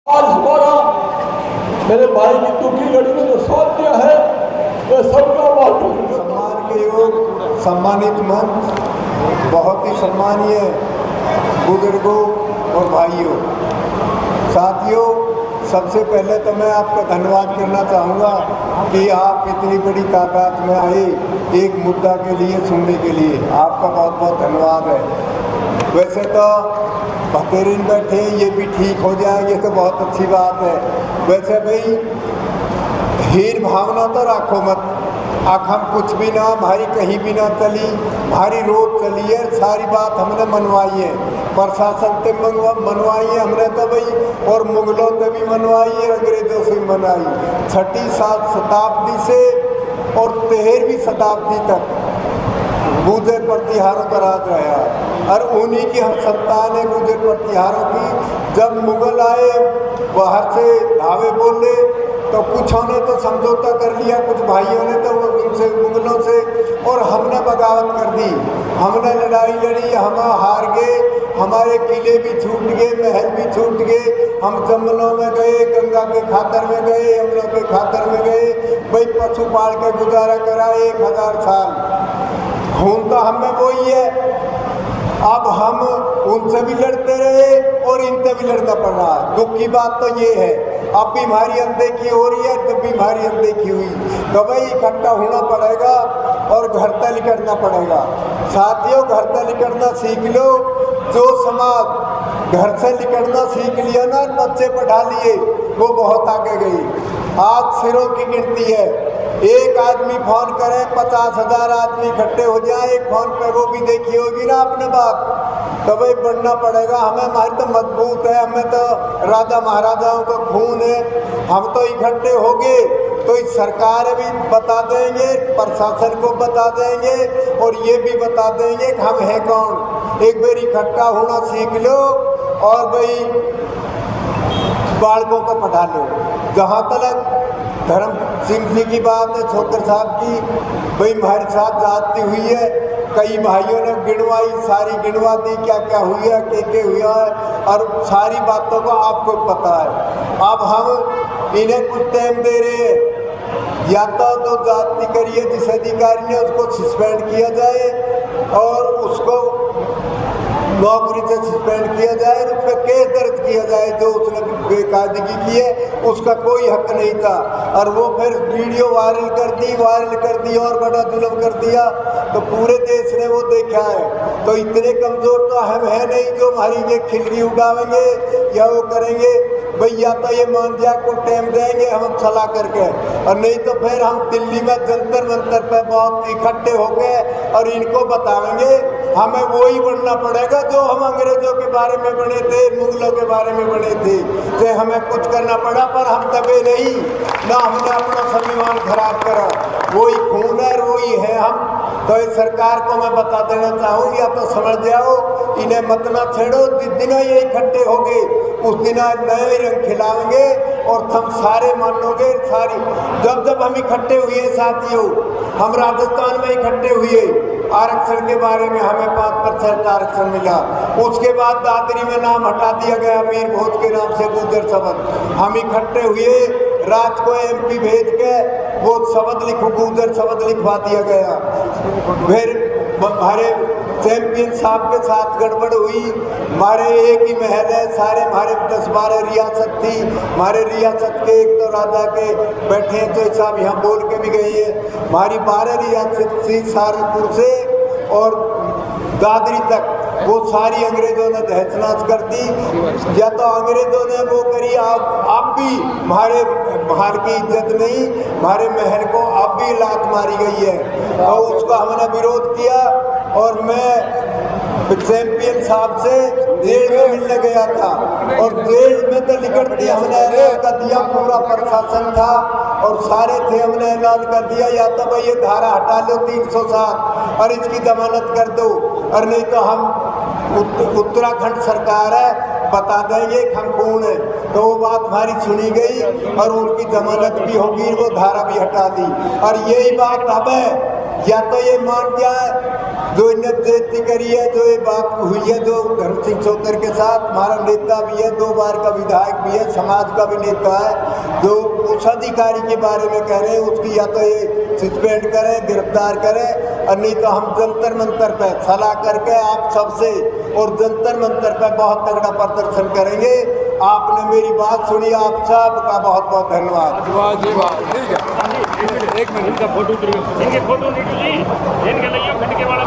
आज हमारा मेरे भाई की टूकी लड़ी में जो साथ दिया है वह सबका बहुत सम्मान के योग सम्मानित मंच, बहुत ही सम्मानीय बुजुर्गों और भाइयों, साथियों, सबसे पहले तो मैं आपका धन्यवाद करना चाहूँगा कि आप इतनी बड़ी तादाद में आए एक मुद्दा के लिए सुनने के लिए। आपका बहुत बहुत धन्यवाद है। वैसे तो बहतरीन बैठे ये भी ठीक हो जाएंगे तो बहुत अच्छी बात है। वैसे भाई हीन भावना तो रखो मत, हम कुछ भी ना, भारी कहीं भी ना चली, भारी रोड चली है, सारी बात हमने मनवाई है, प्रशासन से मनवाई है हमने तो भाई, और मुगलों से भी मनवाई है, अंग्रेजों से भी मनवाई, 6ठी शताब्दी से और 13वीं शताब्दी तक गुर्जर प्रतिहारों का राज रहा, और उन्हीं की हम संतान है गुर्जर प्रतिहारों की। जब मुगल आए बाहर से धावे बोले तो कुछों ने तो समझौता कर लिया, कुछ भाइयों ने तो उनसे मुगलों से, और हमने बगावत कर दी, हमने लड़ाई लड़ी, हम हार गए, हमारे किले भी छूट गए, महल भी छूट गए, हम जंगलों में गए, गंगा के खातर में गए, यमुना के खातर में गए, भाई पशु पाल के गुजारा करा 1000 साल। खून तो हमें वही है, अब हम उनसे भी लड़ते रहे और इनसे भी लड़ना पड़ रहा है। दुख की बात तो ये है, अब बीमारी अनदेखी हो रही है, जब बीमारी अनदेखी हुई तो भाई इकट्ठा होना पड़ेगा और घर तक निकलना पड़ेगा। साथियों, घर तक निकलना सीख लो। जो समाज घर से निकलना सीख लिया ना, बच्चे पढ़ा लिए, वो बहुत आगे गई। आज सिरों की गिनती है, एक आदमी फोन करे 50,000 आदमी इकट्ठे हो जाए एक फोन पे, वो भी देखी होगी ना आपने बात, तो भाई बढ़ना पड़ेगा। हमें हमारी तो मजबूत है, हमें तो राजा महाराजाओं का खून है, हम तो इकट्ठे हो गए तो इस सरकार भी बता देंगे, प्रशासन को बता देंगे और ये भी बता देंगे कि हम हैं कौन। एक बार इकट्ठा होना सीख लो और भाई बालकों को पढ़ा लो। जहाँ तक धर्म सिंह जी की बात है, छोकर साहब की, भाई हमारे साथ जाती हुई है, कई भाइयों ने गिनवाई, सारी गिनवा दी क्या क्या हुई है, क्या हुआ है, और सारी बातों को आपको पता है। अब हम इन्हें कुछ टाइम दे रहे हैं, या तो जाति करिए जिस अधिकारी ने उसको सस्पेंड किया जाए और उसको नौकरी से सस्पेंड किया जाए, उस पर केस दर्ज किया जाए, जो उसने बेकायदगी की है उसका कोई हक नहीं था, और वो फिर वीडियो वायरल कर दी और बड़ा जुल्म कर दिया, तो पूरे देश ने वो देखा है। तो इतने कमज़ोर तो हम है नहीं जो हमारी ये खिल्ली उड़ावेंगे या वो करेंगे। भैया तो ये मान जा को टाइम देंगे हम सलाह करके, और नहीं तो फिर हम दिल्ली में जंतर मंतर पे बहुत इकट्ठे हो गए और इनको बताएंगे हमें वही बनना पड़ेगा जो हम अंग्रेजों के बारे में बने थे, मुगलों के बारे में बने थे। तो हमें कुछ करना पड़ा, पर हम दबे नहीं ना, हमने अपना संविधान खराब करा, वही खून है वही है हम। तो इस सरकार को मैं बता देना चाहूँगी, या तो समझ जाओ, इन्हें मत ना छेड़ो। जिस दिन ये इकट्ठे हो गए उस दिन नए रंग खिलाएंगे और तुम सारे मानोगे। सारी जब हम इकट्ठे हुए साथियों, हम राजस्थान में इकट्ठे हुए, आरक्षण के बारे में हमें 5% आरक्षण मिला, उसके बाद दादरी में नाम हटा दिया गया मीर भोज के नाम से गुर्जर शब्द। हम इकट्ठे हुए, रात को MP भेज के वो शब्द लिखो, गुर्जर शब्द लिखवा दिया गया। फिर हमारे चैंपियन साहब के साथ गड़बड़ हुई, हमारे एक ही महल है, सारे हमारे 10-12 रियासत थी, हमारे रियासत के एक तो राजा के बैठे हैं, तो साहब यहाँ बोल के भी गई है, हमारी 12 रियासत थी सहारनपुर से और दादरी तक, वो सारी अंग्रेजों ने तहस नहस कर दी। या तो अंग्रेजों ने वो करी, आप भी हमारे बाहर की इज्जत नहीं, हमारे महल को अब भी लात मारी गई है, और उसका हमने विरोध किया। और मैं चैंपियन साहब से जेल में मिलने गया था, और जेल में तो निकट दिया, हमने ऐलान कर दिया, पूरा प्रशासन था और सारे थे, हमने ऐलान कर दिया या तो भाई ये धारा हटा लो 307 और इसकी जमानत कर दो, और नहीं तो हम उत्तराखंड सरकार है बता देंगे हम कौन है। तो वो बात हमारी सुनी गई और उनकी जमानत भी होगी, वो धारा भी हटा दी। और यही बात अब है, या तो ये मान जाए जो इन्हें बेइज्जती करी है, जो ये बात हुई है जो धर्म सिंह छोकर के साथ, हमारा नेता भी है, 2 बार का विधायक भी है, समाज का भी नेता है, जो उस अधिकारी के बारे में कह रहे हैं उसकी या तो ये सस्पेंड करें, गिरफ्तार करें, और नहीं तो हम जंतर मंतर पे सलाह करके आप सबसे और जंतर मंतर पे बहुत तगड़ा प्रदर्शन करेंगे। आपने मेरी बात सुनी, आप सबका बहुत बहुत धन्यवाद। ठीक है, एक मिनट इनका फोटो, इनके फोटो नहीं, इनके लिए वाला